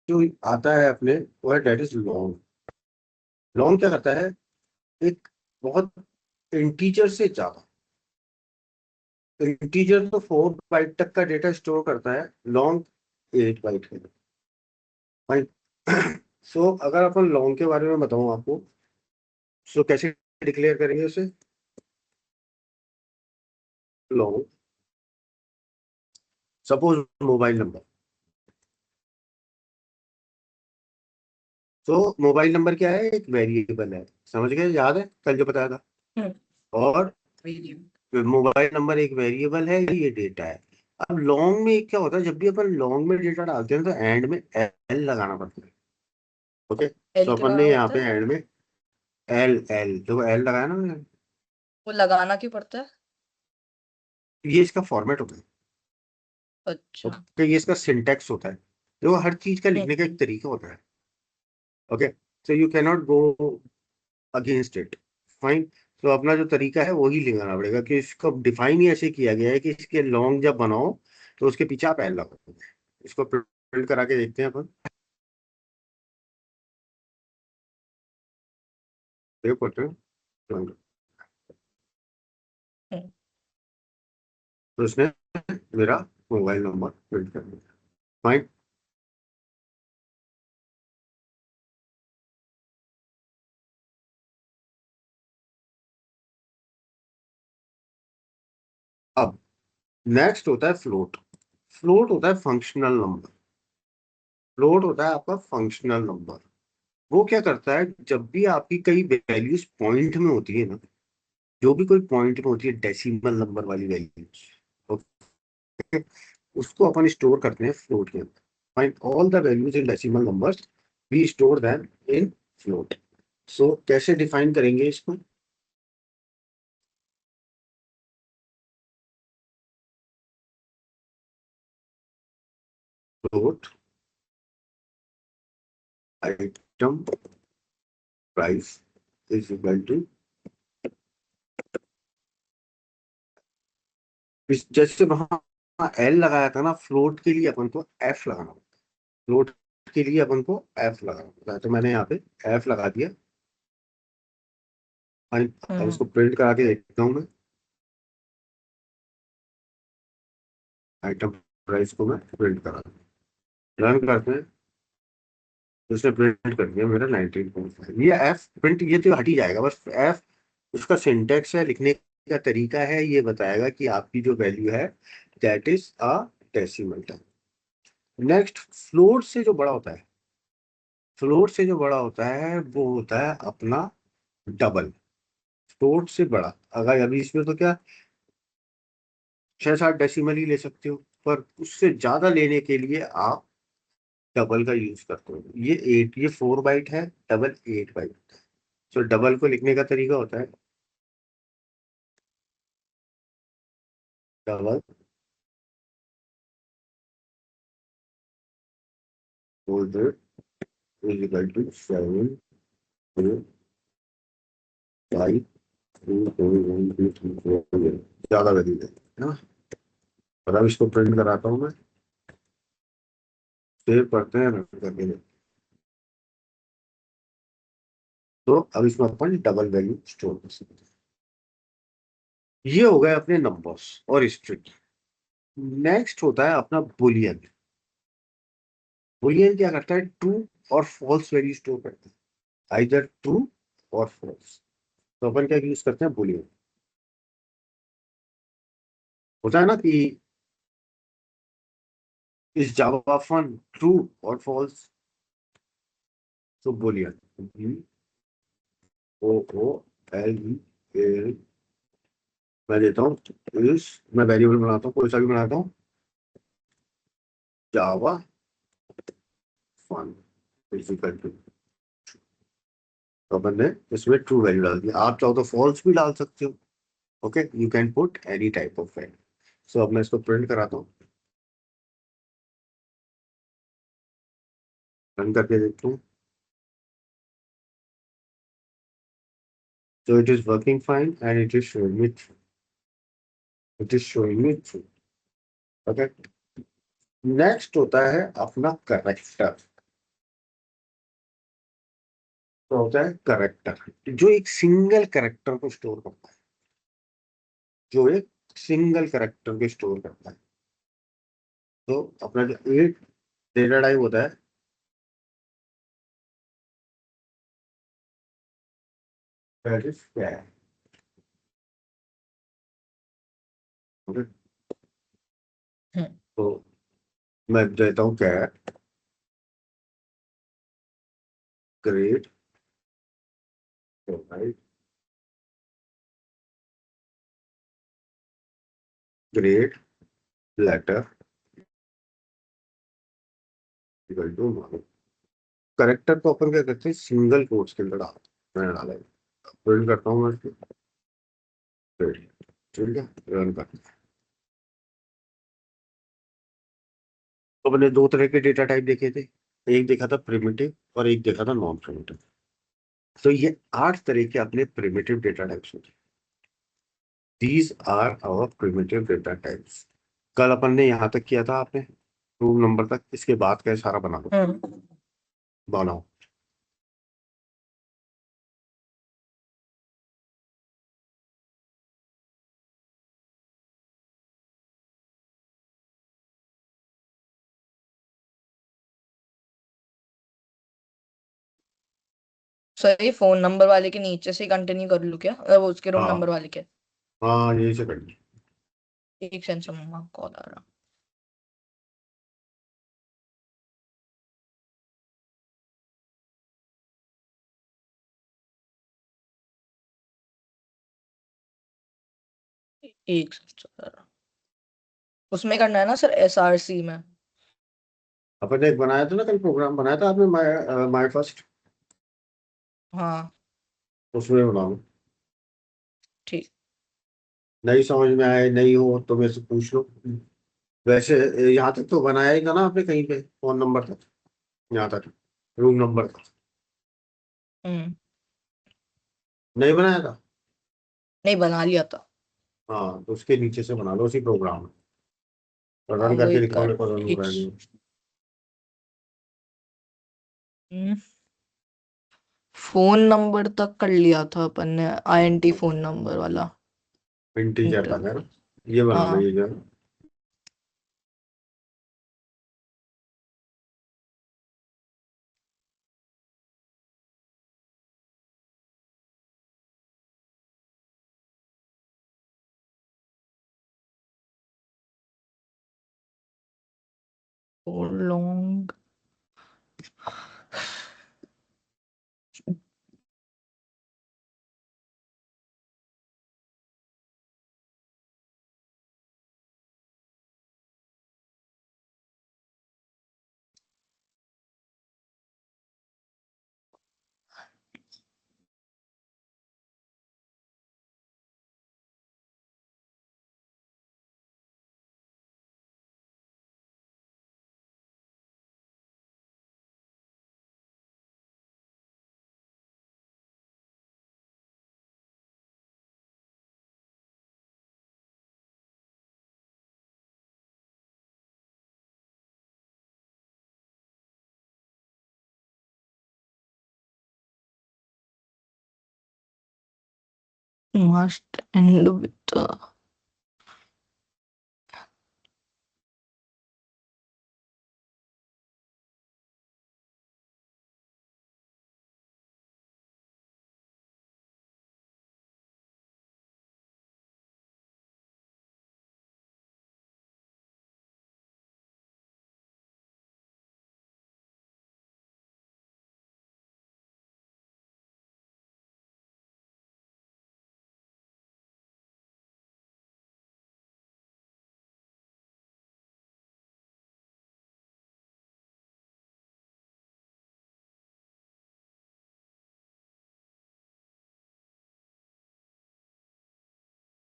जो आता है अपने वो है डेट इज लॉन्ग। लॉन्ग क्या करता है, एक बहुत इंटीजर से ज्यादा, इंटीजर तो 4 बाइट तक का डेटा स्टोर करता है, लॉन्ग 8 बाइट का। फाइन। सो अगर अपन लॉन्ग के बारे में बताऊं आपको, सो कैसे डिक्लेयर करेंगे उसे, लॉन्ग, सपोज मोबाइल नंबर। तो मोबाइल नंबर क्या है, एक वेरिएबल है, समझ गए, याद है कल जो बताया था। हम्म, और मोबाइल नंबर एक वेरिएबल है, ये डेटा है। अब लॉन्ग में क्या होता है, जब भी अपन लॉन्ग में डेटा डालते हैं तो एंड में एल लगाना पड़ता है। ओके, एल तो क्या अपन लगाना ने यहाँ पड़ता पे है? एंड में एल एल जो एल लगाया ना मैंने, वो लगाना क्यों पड़ता है? ये इसका फॉर्मेट होता है। अच्छा। ओके, ये इसका सिंटेक्स होता है, जो हर चीज का हम्म, लिखने का एक तरीका होता है। Okay, so you can not go against it. Fine. तो अपना जो तरीका है वही लगाना पड़ेगा, कि इसको डिफाइन ही ऐसे किया गया है कि इसके लॉन्ग जब बनाओ तो उसके पीछे आप एल लगाओ। इसको प्रिंट करा के देखते हैं अपन। देख पढ़ते हैं। हम्म। तो उसने मेरा मोबाइल नंबर प्रिंट कर दिया। फाइन। अब नेक्स्ट होता है फ्लोट। फ्लोट होता है फंक्शनल नंबर। फ्लोट होता है आपका फंक्शनल नंबर। वो क्या करता है, जब भी आपकी कई वैल्यूज पॉइंट में होती है ना, जो भी कोई पॉइंट में होती है डेसिमल नंबर वाली वैल्यूज, ओके, उसको अपन स्टोर करते हैं फ्लोट के अंदर। Find all the values in decimal numbers, we store them in float. So कैसे डिफाइन करेंगे इसको, float item price is equal to, जैसे वहां एल लगाया था ना, फ्लोट के लिए अपन को एफ लगाना होता है। फ्लोट के लिए अपन को एफ लगाना होता है, तो मैंने यहाँ पे एफ लगा दिया। अब हम्म। इसको प्रिंट करा के देखता हूँ मैं। आइटम प्राइस को मैं प्रिंट करा, रन करते हैं। तो उसने प्रिंट कर दिया मेरा 19.5। ये एफ प्रिंट, ये तो हट ही जाएगा, बस एफ उसका सिंटेक्स है, लिखने का तरीका है, ये बताएगा कि आपकी जो वैल्यू है that is a decimal term. Next, float से जो बड़ा होता है, फ्लोट से जो बड़ा होता है वो होता है अपना डबल। फ्लोट से बड़ा, अगर अभी इसमें तो क्या 6-7 डेसिमल ही ले सकते हो, पर उससे ज्यादा लेने के लिए आप डबल का यूज करते हो। ये 4 बाइट है, डबल 8 बाइट। तो डबल को लिखने का तरीका होता है double folder is equal to 7 4 5 3 4 1 2 3 4। ज्यादा वैल्यू है ना। और अब इसको प्रिंट कराता हूँ मैं, सेव करते हैं, रन करके देखते हैं। तो अब इसमें अपन डबल वैल्यू स्टोर कर सकते हैं। ये हो गए अपने नंबर्स और स्ट्रिंग। नेक्स्ट होता है अपना बुलियन। बुलियन क्या करता है, ट्रू और फॉल्स वैल्यू स्टोर करता है, आइदर ट्रू और फॉल्स। तो अपन क्या यूज करते हैं, बुलियन। होता है ना कि इस जावा फन ट्रू और फॉल्स, तो बुलियन, ओ ओ एल ई एल, मैं देता हूँ इस, मैं वेरिएबल बनाता हूँ, कोई सा भी बनाता हूँ, जावा फन इक्वल टू, तो अपन ने इसमें ट्रू वैल्यू डाल दिया। आप चाहो तो फॉल्स भी डाल सकते हो। Okay, you can put any type of value. So अब मैं इसको प्रिंट कराता हूँ, रन करके देखता हूँ। So it is working fine and it is showing me true. It is showing me true. Okay. Next होता है अपना करेक्टर। तो होता है करेक्टर, जो एक सिंगल करेक्टर को स्टोर करता है, जो एक सिंगल करेक्टर को स्टोर करता है। तो अपना जो एक डेटा टाइप होता है, that is क्या है। हम्म तो मैं देता हूँ क्या, grade, provide, grade, letter, equal to one. Character को अपन क्या करते हैं, सिंगल कोट्स के अंदर डालते हैं। मैंने डाला है, प्रिंट करता हूँ मैं इसको, print, ठीक है, रन करता हूँ। तो मैंने दो तरह के डेटा टाइप देखे थे, एक देखा था प्रिमिटिव और एक देखा था नॉन प्रिमिटिव। तो ये 8 तरह के अपने प्रिमिटिव डेटा टाइप्स होते हैं। These are our primitive data types. कल अपन ने यहाँ तक किया था, आपने रूम नंबर तक, इसके बाद का सारा बना दो, हम्म बनाओ। सर ये फोन नंबर वाले के नीचे से कंटिन्यू कर लूँ क्या, वो उसके रूम हाँ नंबर वाले के। हाँ, यही से करिए। एक सेंस मम्मा कॉल आ रहा। एक सेंस आ रहा। उसमें करना है ना सर, SRC में। अपन ने एक बनाया था ना, कल प्रोग्राम बनाया था आपने, माई फर्स्ट, हाँ उसमें बनाओ। ठीक। नहीं समझ में आए, नहीं हो तो मेरे से पूछ लो। वैसे यहाँ तक तो बनाया ही था ना आपने, कहीं पे फोन नंबर तक, यहाँ तक, रूम नंबर तक हम्म नहीं बनाया था। नहीं बना लिया था। हाँ, तो उसके नीचे से बना लो उसी प्रोग्राम में, और हाँ रन करके वही दिखाओ कर। मेरे को, रन हो एक रहा है नहीं। फोन नंबर तक कर लिया था अपन ने, INT फोन नंबर वाला। Integer inter. था यार, ये बना लो हाँ ये जो। Long. Must and with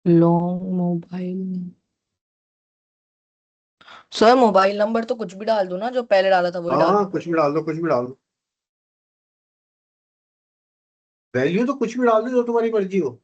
long mobile. Sir mobile number तो कुछ भी डाल दो ना, जो पहले डाला था वही हाँ, डालूं। कुछ भी डाल दो, कुछ भी डाल दो, वैल्यू तो कुछ भी डाल दो जो तुम्हारी मर्जी हो।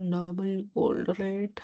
Double gold rate.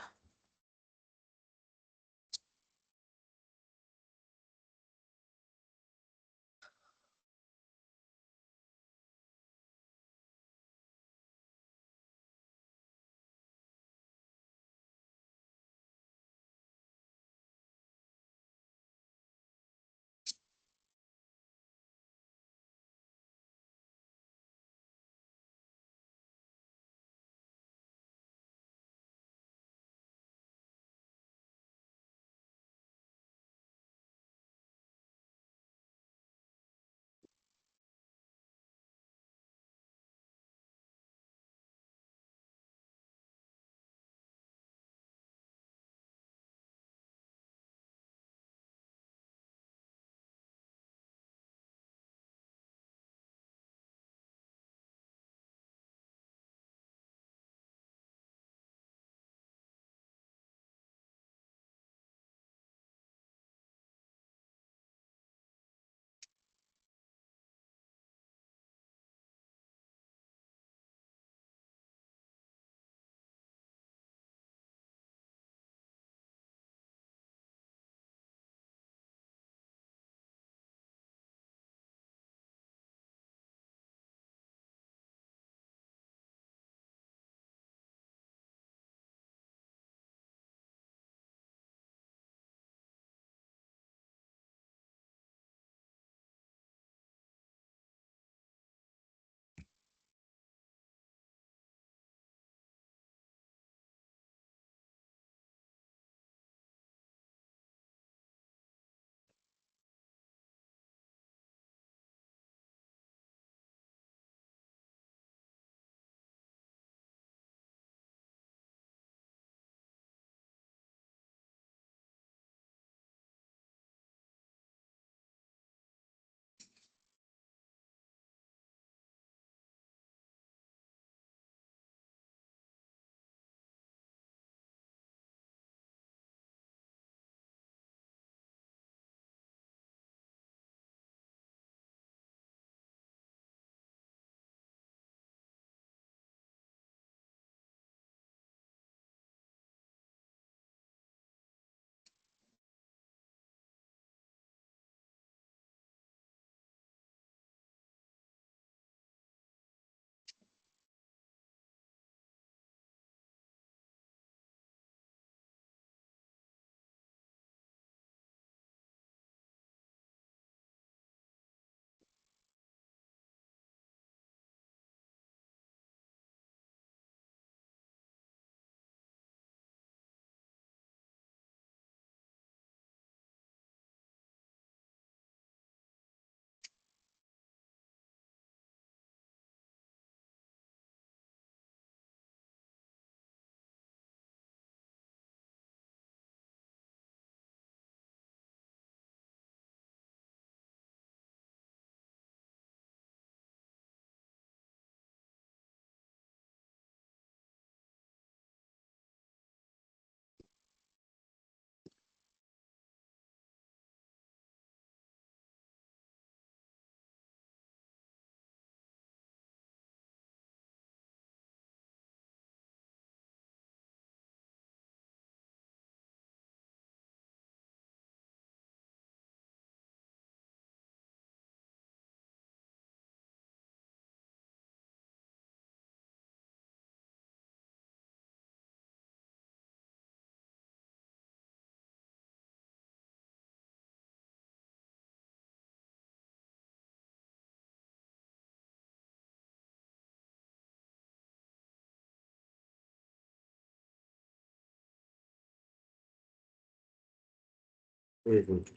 एक मिनट।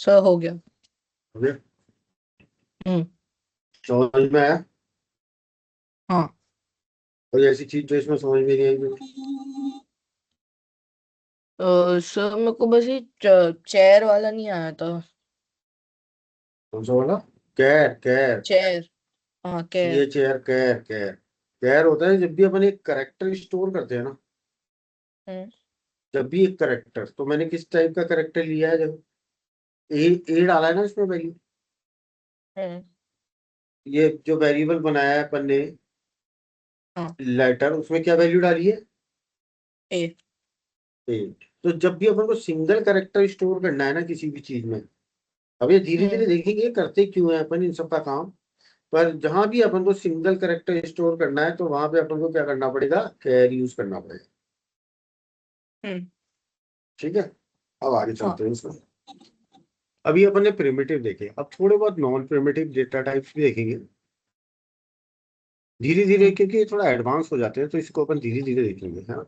सर हो गया। हो गया? हम्म। समझ में आया? हाँ। कोई ऐसी चीज जो इसमें समझ में नहीं आई मुझे? सर मेरे को बस ये चेयर वाला नहीं आया था। कौन सा वाला? कैर कैर। चेयर। हाँ ये कैर। चेयर कैर कैर। कैर होता है जब भी अपन एक करेक्टर स्टोर करते हैं ना। हम्म। जब भी एक करेक्टर, तो मैंने किस टाइप का करेक्टर लिया है, जब ए डाला है ना इसमें वैल्यू। हम्म। ये जो वेरिएबल बनाया है अपन ने, हाँ। लेटर, उसमें क्या वैल्यू डाली है? ए। ए। तो जब भी अपन को सिंगल करेक्टर स्टोर करना है ना किसी भी चीज में, अब ये धीरे हम्म। धीरे देखेंगे करते क्यों है अपन इन सब का काम। पर जहां भी अपन को सिंगल करेक्टर स्टोर करना है तो वहां पे अपन को क्या करना पड़ेगा? कैर यूज करना पड़ेगा। हम्म। ठीक है। अब आगे हाँ। चलते हैं इसमें। अभी अपन ने प्रिमिटिव देखे, अब थोड़े बहुत नॉन प्रिमिटिव डेटा टाइप्स भी देखेंगे धीरे धीरे, हम्म। क्योंकि ये थोड़ा एडवांस हो जाते हैं तो इसको अपन धीरे धीरे देखेंगे, है ना।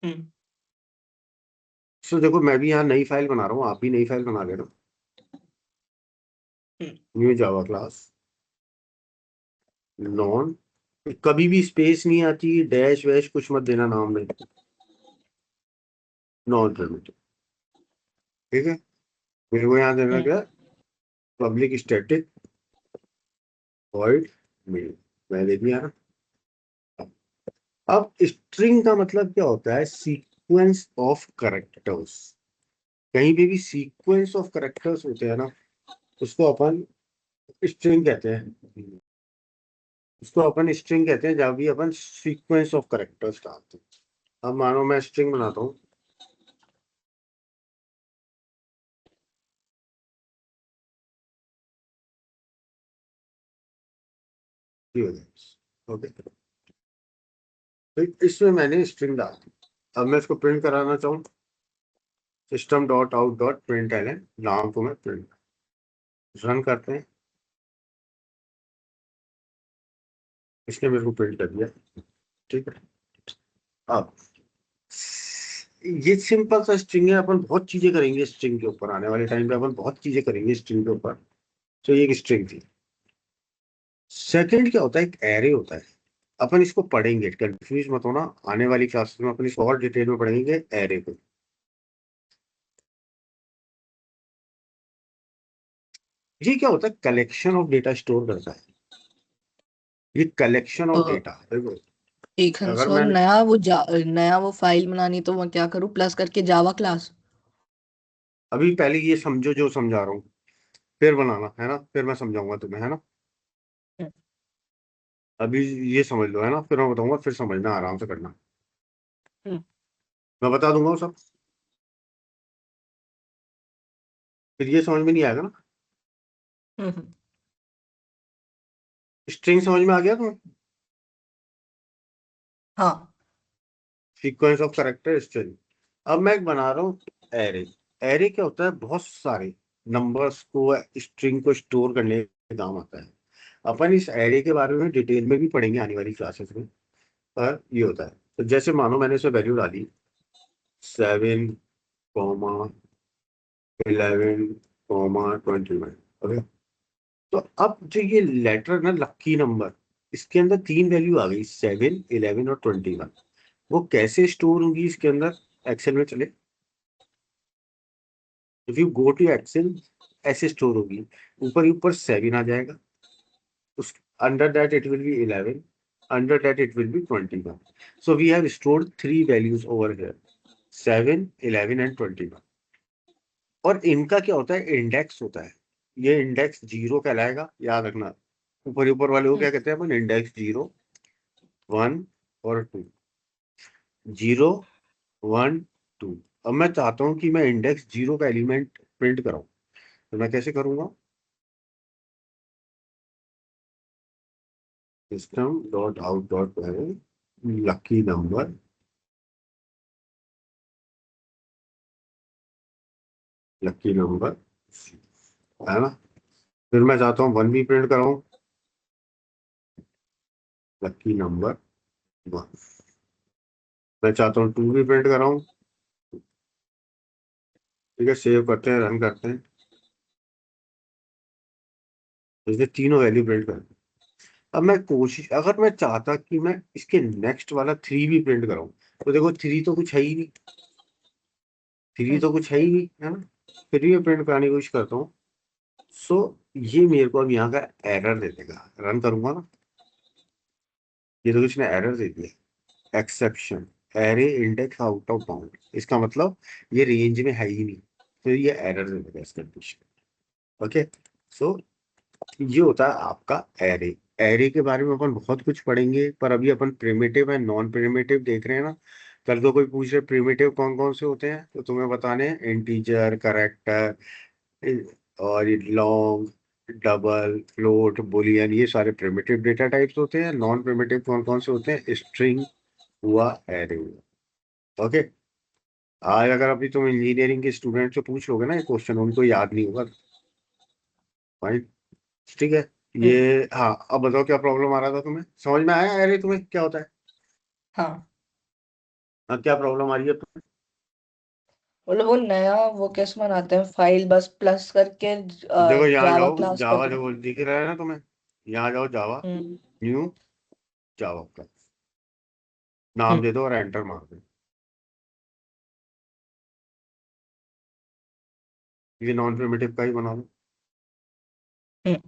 हम्म। सो देखो, मैं भी यहाँ नई फाइल बना रहा हूँ, आप भी नई फाइल बना लेना। हम्म। न्यू जावा क्लास नॉन, कभी भी स्पेस नहीं आती, डैश वैश कुछ मत देना नाम में। Non primitive. ठीक है। मेरे को यहाँ देना हम्म। क्या? Public static void main. मैं दे दिया ना। अब स्ट्रिंग का मतलब क्या होता है? Sequence of characters. कहीं पे भी सीक्वेंस ऑफ करेक्टर्स होते हैं ना, उसको अपन स्ट्रिंग कहते हैं। उसको अपन स्ट्रिंग कहते हैं जब भी अपन सीक्वेंस ऑफ करेक्टर्स डालते हैं। अब मानो मैं स्ट्रिंग बनाता हूँ। ओके। तो इसमें मैंने स्ट्रिंग डाल दी। अब मैं इसको प्रिंट कराना चाहूँ, system dot out dot print L N नाम को मैं प्रिंट रन करते हैं। इसने मेरे को प्रिंट कर दिया। ठीक है। अब ये सिंपल सा स्ट्रिंग है, अपन बहुत चीजें करेंगे स्ट्रिंग के ऊपर, आने वाले टाइम पे अपन बहुत चीजें करेंगे स्ट्रिंग के ऊपर। तो ये एक स्ट्रिंग थी। सेकंड क्या होता है? एक एरे होता है। अपन इसको पढ़ेंगे, कंफ्यूज मत होना, आने वाली क्लासेस में अपन इसको और डिटेल में पढ़ेंगे एरे को। ये क्या होता है? कलेक्शन ऑफ डेटा स्टोर करता है। ये कलेक्शन ऑफ डेटा देखो। एक अगर आंसर मैंने नया वो फाइल बनानी तो मैं क्या करूँ प्लस करके जावा क्लास। अभी पहले ये समझो जो समझा रहा हूँ, फिर बनाना है ना, फिर मैं समझाऊंगा तुम्हें, है ना। हम्म। अभी ये समझ लो, है ना, फिर मैं बताऊंगा, फिर समझना, आराम से करना। हम्म। मैं बता दूंगा वो सब, फिर ये समझ में नहीं आएगा ना। हम्म। स्ट्रिंग समझ में आ गया तुम्हें? हाँ। Sequence of character string. अब मैं एक बना रहा हूँ एरे। एरे क्या होता है? बहुत सारे नंबर्स को, स्ट्रिंग को स्टोर करने के काम आता है। अपन इस एरे के बारे में डिटेल में भी पढ़ेंगे आने वाली क्लासेस में। पर ये होता है, तो जैसे मानो मैंने इसमें वैल्यू डाली 7,11,21। ओके। तो अब जो ये लेटर ना, लक्की नंबर, इसके अंदर तीन वैल्यू आ गई, 7, 11 और 21। वो कैसे स्टोर होंगी इसके अंदर? एक्सेल में चले, if you go to Excel, ऐसे स्टोर होगी। ऊपर ही ऊपर 7 आ जाएगा, उस under that it will be 11, under that it will be 21। So we have stored three values over here, 7, 11 and 21। और इनका क्या होता है? इंडेक्स होता है। ये इंडेक्स जीरो कहलाएगा, याद रखना। ऊपर ही ऊपर वाले को क्या हम्म। कहते हैं अपन? इंडेक्स जीरो, 1 और 2। 0, 1, 2। अब मैं चाहता हूं कि मैं इंडेक्स जीरो का एलिमेंट प्रिंट कराऊं, तो मैं कैसे करूंगा? System dot out dot lucky number, lucky number, है ना। फिर मैं चाहता हूँ वन भी प्रिंट कराऊं, लकी नंबर 1। मैं चाहता हूँ टू भी प्रिंट कराऊं, ठीक है, सेव करते हैं, रन करते हैं। इसने तीनों वैल्यू प्रिंट कर दी। अब मैं कोशिश, अगर मैं चाहता कि मैं इसके नेक्स्ट वाला 3 भी प्रिंट कराऊं, तो देखो 3 तो कुछ है ही नहीं, 3 हम्म, तो कुछ है ही नहीं, है ना। 3 में प्रिंट कराने की कोशिश करता हूँ। सो ये मेरे को अब यहाँ का एरर दे देगा, रन करूंगा ना। ये तो इसने एरर दे दिया, exception, array index out of bound. इसका मतलब ये रेंज में है ही नहीं, तो ये एरर दे देगा इस कंडीशन। ओके। सो ये होता है आपका एरे। एरे के बारे में अपन बहुत कुछ पढ़ेंगे, पर अभी अपन प्रिमिटिव एंड नॉन प्रिमिटिव देख रहे हैं ना। कल को कोई पूछ रहे प्रिमिटिव कौन कौन से होते हैं, तो तुम्हें बताने हैं इंटीजर, करेक्टर, और लॉन्ग, डबल, फ्लोट, बुलियन, ये सारे प्रिमिटिव डेटा टाइप्स होते हैं। नॉन प्रिमिटिव कौन कौन से होते हैं, स्ट्रिंग हुआ, एरे हुआ। ओके। आज अगर अभी तुम इंजीनियरिंग के स्टूडेंट से पूछ लोगे ना ये क्वेश्चन, उनको याद नहीं होगा भाई। ठीक है। ये, हम्म, हाँ, अब बताओ क्या प्रॉब्लम आ रहा था तुम्हें, समझ में आया अरे तुम्हें क्या होता है। हाँ। हाँ, क्या प्रॉब्लम आ रही है तुम्हें। मतलब वो नया वो कैसे बनाते हैं, फाइल बस प्लस करके देखो यहाँ जावा जाओ, क्लास जावा कर दो। देखो दिख रहा है ना तुम्हें, यहाँ जाओ, जावा, हम्म। न्यू, जावा का नाम हम्म। दे दो और एंटर मार दो। ये नॉन प्रिमिटिव का ही बना दो। हम्म।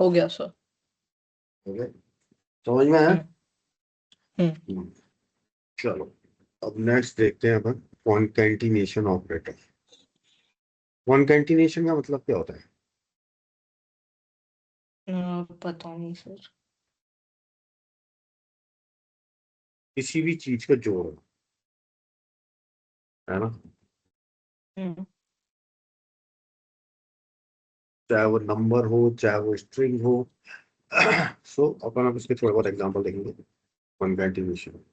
हो गया सर। ओके, समझ में आया? हम्म चलो, अब नेक्स्ट देखते हैं अपन कॉन्कैटिनेशन ऑपरेटर। कॉन्कैटिनेशन का मतलब क्या होता है? पता नहीं सर। किसी भी चीज का जोड़, है ना? हम्म चाहे वो नंबर हो, चाहे वो स्ट्रिंग हो। सो अपन अब इसके थोड़े बहुत एग्जांपल देखेंगे कॉन्कैटिनेशन।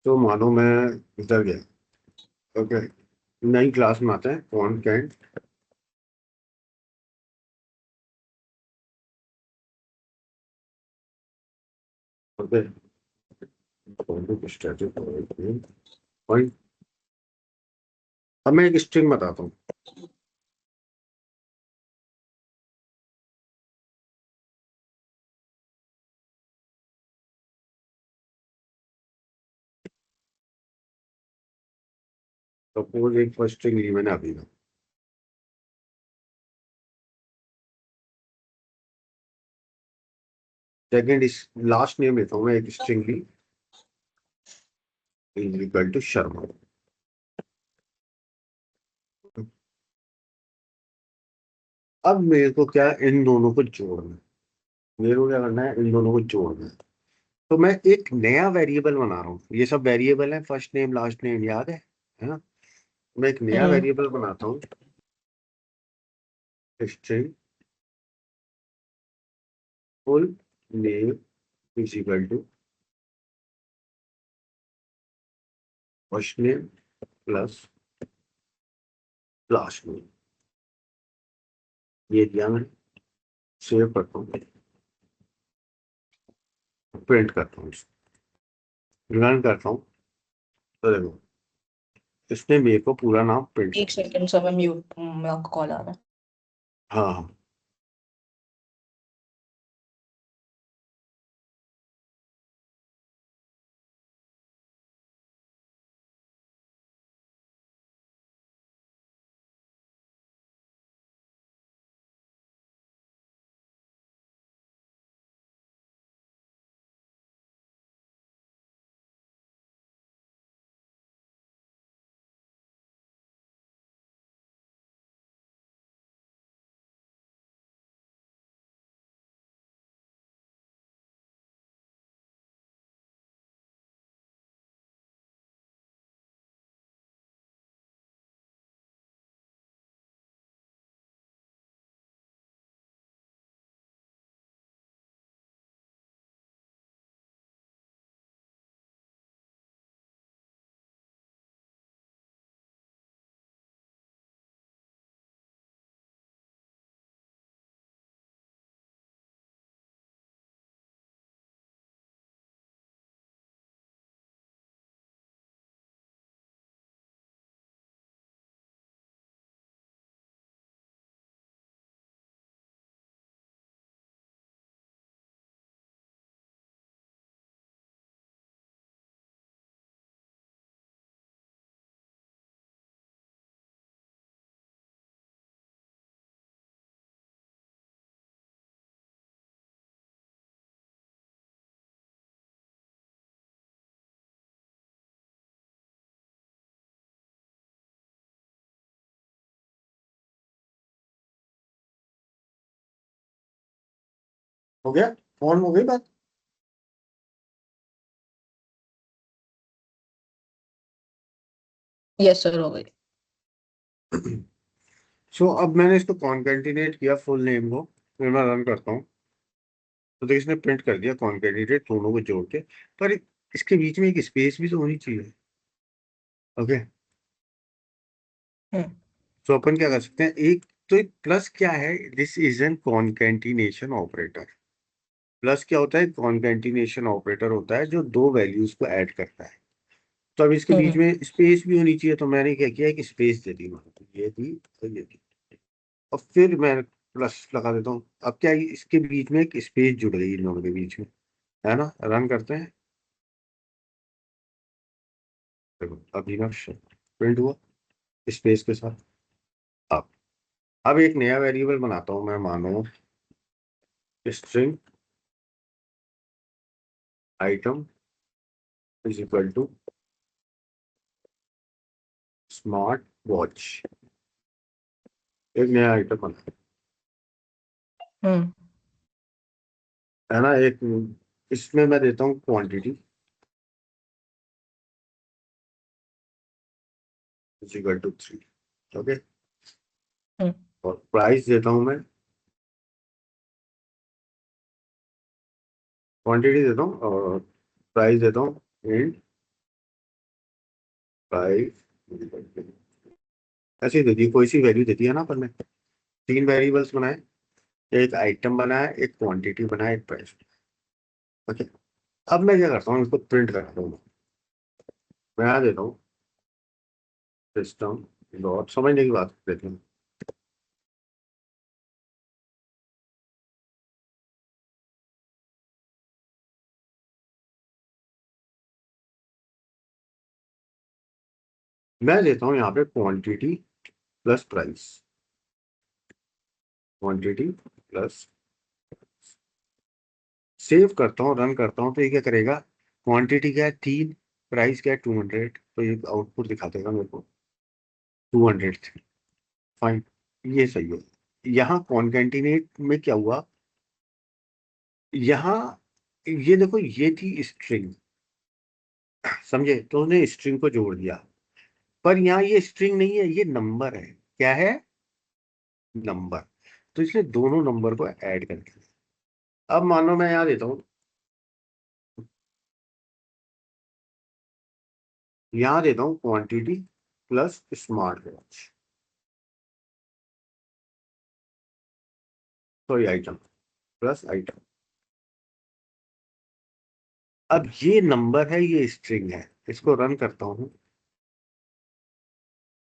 तो मानो मैं इधर गया, ओके, नई क्लास में आते हैं कॉन्कैट। Okay, point. अब मैं एक स्ट्रिंग बताता हूँ। सपोज एक फर्स्ट स्ट्रिंग ली मैंने अभी ना, सेकंड इस लास्ट नेम लेता हूँ मैं, एक स्ट्रिंग ली इज इक्वल टू शर्मा। अब मेरे को क्या है, इन दोनों को जोड़ना है। मेरे को क्या करना है, इन दोनों को जोड़ना है। तो मैं एक नया वेरिएबल बना रहा हूँ, ये सब वेरिएबल है, फर्स्ट नेम लास्ट नेम याद है ना? मैं एक नया हम्म वेरिएबल बनाता हूँ, string full name is equal to first name plus last name. ये दिया मैंने, सेव करता हूँ, प्रिंट करता हूँ, रन करता हूँ। तो देखो, इसने मेरे को पूरा नाम प्रिंट कर एक दिया। सेकंड सर, मैं म्यूट, मेरा कॉल आ रहा है। हाँ हाँ। हो गया, फोन हो गई बात। यस सर, हो गई। सो अब मैंने इसको कॉन्केटिनेट किया फुल नेम को, फिर मैं रन करता हूँ। तो देखिए, इसने प्रिंट कर दिया कॉन्केटिनेट दोनों को जोड़ के। पर इसके बीच में एक स्पेस भी तो होनी चाहिए। ओके, हम्म तो अपन क्या कर सकते हैं, एक तो एक प्लस क्या है, this is an concatenation operator. Plus क्या होता है, कॉन्केटिनेशन ऑपरेटर होता है जो दो वैल्यूज को ऐड करता है। तो अब इसके बीच हम्म में स्पेस भी होनी चाहिए, तो मैंने क्या किया, एक स्पेस दे दी, ये दी, तो ये दी। और फिर मैं प्लस लगा देता हूँ। अब क्या है, इसके बीच में एक स्पेस जुड़ गई इन दोनों के बीच में, है ना। रन करते हैं, देखो अभी ना प्रिंट हुआ स्पेस के साथ। अब अब एक नया वेरिएबल बनाता हूँ मैं, मानो string item is equal to smart watch. एक नया आइटम बना, हम्म। है ना। एक इसमें मैं देता हूँ quantity is equal to 3। Okay. Hmm. और प्राइस देता हूँ मैं, क्वांटिटी देता हूँ और प्राइस देता हूँ इंट प्राइस। ऐसे ही दे दी, कोई सी वैल्यू देती है ना अपन ने। तीन वेरिएबल्स बनाए, एक आइटम बनाया, एक क्वांटिटी बनाया, एक प्राइस। ओके। अब मैं क्या करता हूँ, इसको प्रिंट करता हूँ। मैं यहाँ देता हूँ सिस्टम डॉट, समझने की बात देते हैं। मैं देता हूँ यहाँ पे quantity plus price, quantity plus. Save करता हूँ, रन करता हूँ, तो ये क्या करेगा, क्वांटिटी क्या है 3, प्राइस क्या है 200, तो ये आउटपुट दिखा देगा मेरे को 200। फाइन, ये सही है। यहाँ कॉन्केटिनेट में क्या हुआ, यहाँ ये देखो ये थी स्ट्रिंग, समझे, तो उसने स्ट्रिंग को जोड़ दिया। पर यहाँ ये स्ट्रिंग नहीं है, ये नंबर है। क्या है, नंबर। तो इसने दोनों नंबर को ऐड कर दिया। अब मानो मैं यहाँ देता हूँ, यहाँ देता हूँ quantity plus smart watch, sorry item plus item. अब ये नंबर है, ये स्ट्रिंग है, इसको रन करता हूँ,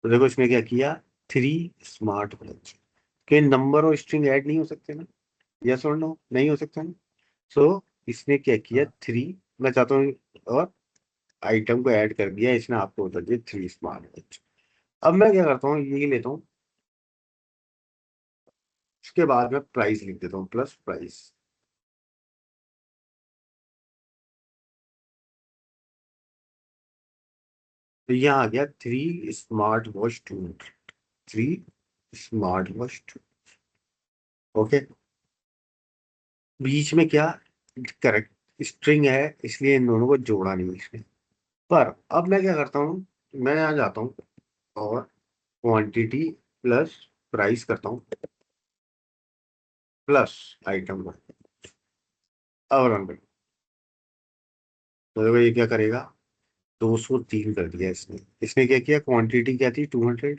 तो देखो इसमें क्या किया, 3 स्मार्ट वॉच। के नंबर और स्ट्रिंग ऐड नहीं हो सकते ना, यस और नो, नहीं हो सकते ना। सो इसने क्या किया, 3, मैं चाहता हूँ, और आइटम को ऐड कर दिया, इसने आपको बता दिया 3 स्मार्ट वॉच। अब मैं क्या करता हूँ, ये लेता हूँ, उसके बाद में प्राइस लिख देता हूँ, प्लस प्राइस। तो यहाँ आ गया 3 smart watch 200, 3 smart watch 2। Okay. बीच में क्या, करेक्ट स्ट्रिंग है, इसलिए इन दोनों को जोड़ा नहीं इसने। पर अब मैं क्या करता हूँ, मैं यहाँ जाता हूँ और क्वांटिटी प्लस प्राइस करता हूँ, प्लस आइटम को। अब रन करो, तो देखो ये क्या करेगा, 203 कर दिया इसने। इसने क्या किया, क्वांटिटी क्या थी 200,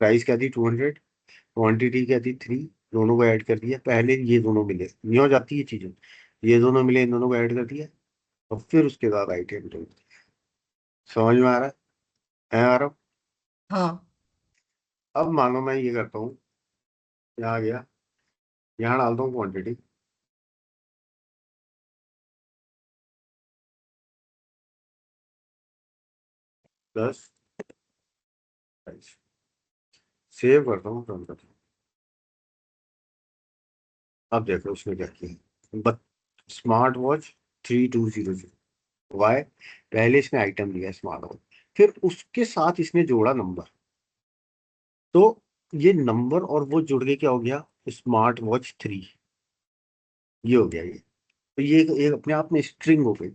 प्राइस क्या थी 200, क्वांटिटी क्या थी 3, दोनों को ऐड कर दिया। पहले ये दोनों मिले, नहीं हो जाती ये चीजें, ये दोनों मिले, इन दोनों को ऐड कर दिया, और फिर उसके बाद आइटम जोड़ दिया। समझ में आ रहा है आ रहा। हाँ। अब मानो मैं ये करता हूँ, यहाँ आ गया, यहाँ डालता हूँ क्वांटिटी प्लस प्राइस, सेव करता हूँ, रन करता हूँ। अब देखो उसने क्या किया, बट स्मार्ट वॉच 3200, वाई, पहले इसने आइटम लिया स्मार्ट वॉच, फिर उसके साथ इसने जोड़ा नंबर, तो ये नंबर और वो जुड़ के क्या हो गया, स्मार्ट वॉच 3। ये हो गया ये, तो ये एक अपने आप में स्ट्रिंग हो गई।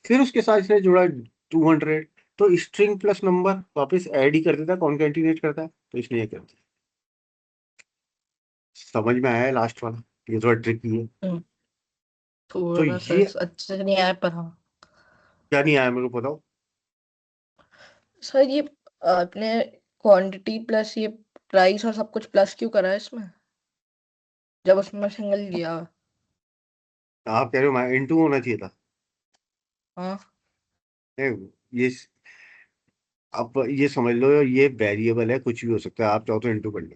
फिर उसके साथ इसने जोड़ा 200, तो स्ट्रिंग प्लस नंबर वापस ऐड ही कर देता है, कॉन्केटिनेट करता है, तो इसने ये कर दिया। समझ में आया है लास्ट वाला, ये थोड़ा ट्रिकी है। हम्म, तो थोड़ा सा ये अच्छे से नहीं आया पर हाँ। क्या नहीं आया मेरे को बताओ। सर ये आपने क्वांटिटी प्लस ये प्राइस और सब कुछ प्लस क्यों करा है इसमें, जब उसमें सिंगल लिया। आप कह रहे हो मैं इंटू होना चाहिए था। हाँ। ए, ये आप ये समझ लो, ये वेरिएबल है, कुछ भी हो सकता है, आप चाहो तो इंटू कर लो।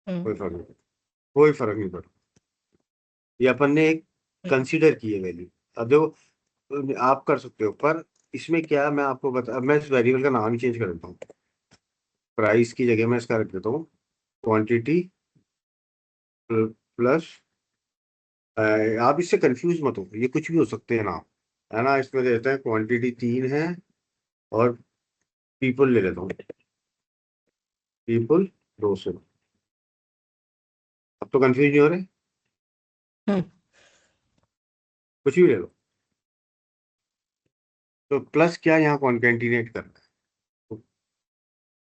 हम्म, कोई फर्क नहीं, कोई फर्क नहीं पड़ता। ये अपन ने एक हम्म, कंसीडर की है वैल्यू। अब देखो आप कर सकते हो, पर इसमें क्या है, मैं आपको बता, अब मैं इस वेरिएबल का नाम ही चेंज कर देता हूँ। प्राइस की जगह मैं इसका रख देता हूँ क्वांटिटी प्लस। आप इससे कंफ्यूज मत हो, ये कुछ भी हो सकते हैं नाम, है ना। इसमें देते हैं क्वांटिटी 3 है, और पीपल ले लेता हूँ, पीपल 200। अब तो कंफ्यूज नहीं हो रहे, हम्म, कुछ भी ले लो। तो प्लस क्या यहाँ कॉन्केटिनेट करना है, तो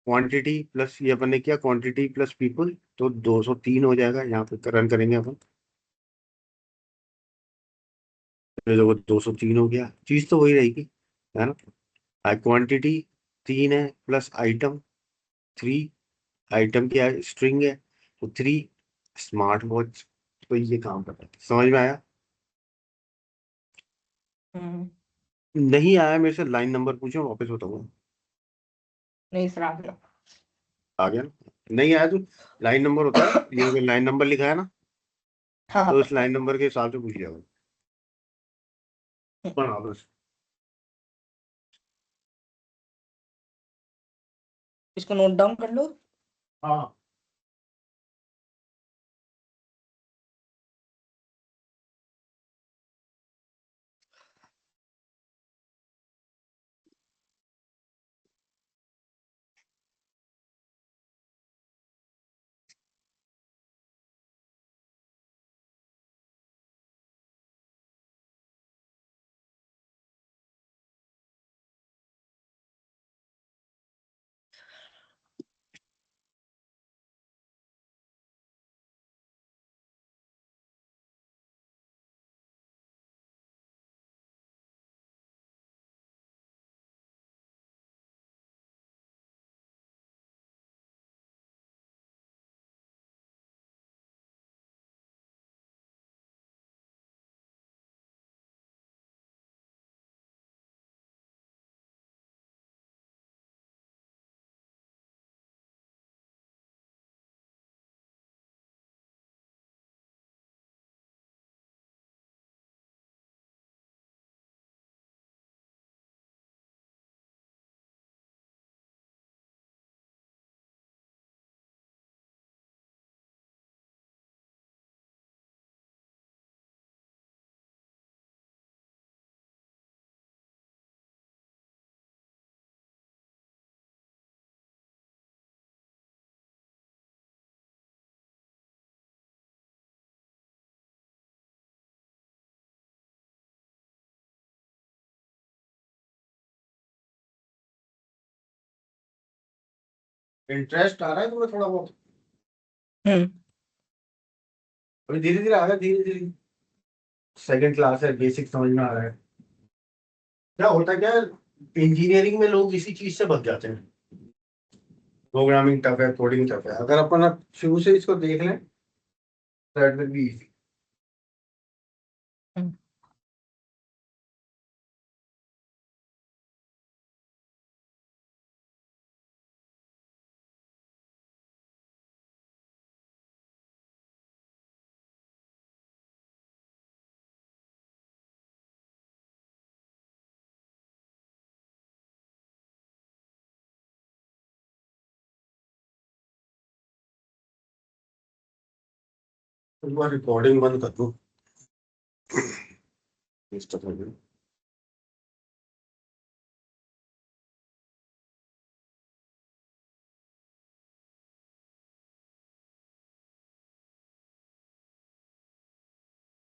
क्वांटिटी प्लस ये अपन ने किया क्वांटिटी प्लस पीपल, तो 203 हो जाएगा। यहाँ पे रन करेंगे अपन, तो देखो 203 हो गया, चीज तो वही रहेगी, है ना। क्वांटिटी 3 है प्लस आइटम 3, आइटम क्या है, स्ट्रिंग है, तो 3 स्मार्ट वॉच। तो ये काम करता है, समझ में आया? हम्म। नहीं आया मेरे से लाइन नंबर पूछो, वापस बताऊंगा। नहीं सर, आ गया। आ गया ना? नहीं आया तो लाइन नंबर होता है, ये लाइन नंबर लिखा है ना, हाँ हाँ, तो इस पता है। लाइन नंबर के हिसाब से पूछ लिया हम्म, बना दो। इसको नोट डाउन कर लो। हाँ, इंटरेस्ट आ रहा है तुम्हें थोड़ा बहुत? हम्म, अभी धीरे धीरे आ रहा है, धीरे धीरे। सेकंड क्लास है, बेसिक समझ में आ रहा है। क्या होता है, क्या इंजीनियरिंग में लोग इसी चीज से बच जाते हैं। प्रोग्रामिंग टफ है, कोडिंग टफ है, अगर अपन अब शुरू से इसको देख लें, दैट विल बी इजी। हम्म। एक बार रिकॉर्डिंग बंद कर दूं, इस तरह से।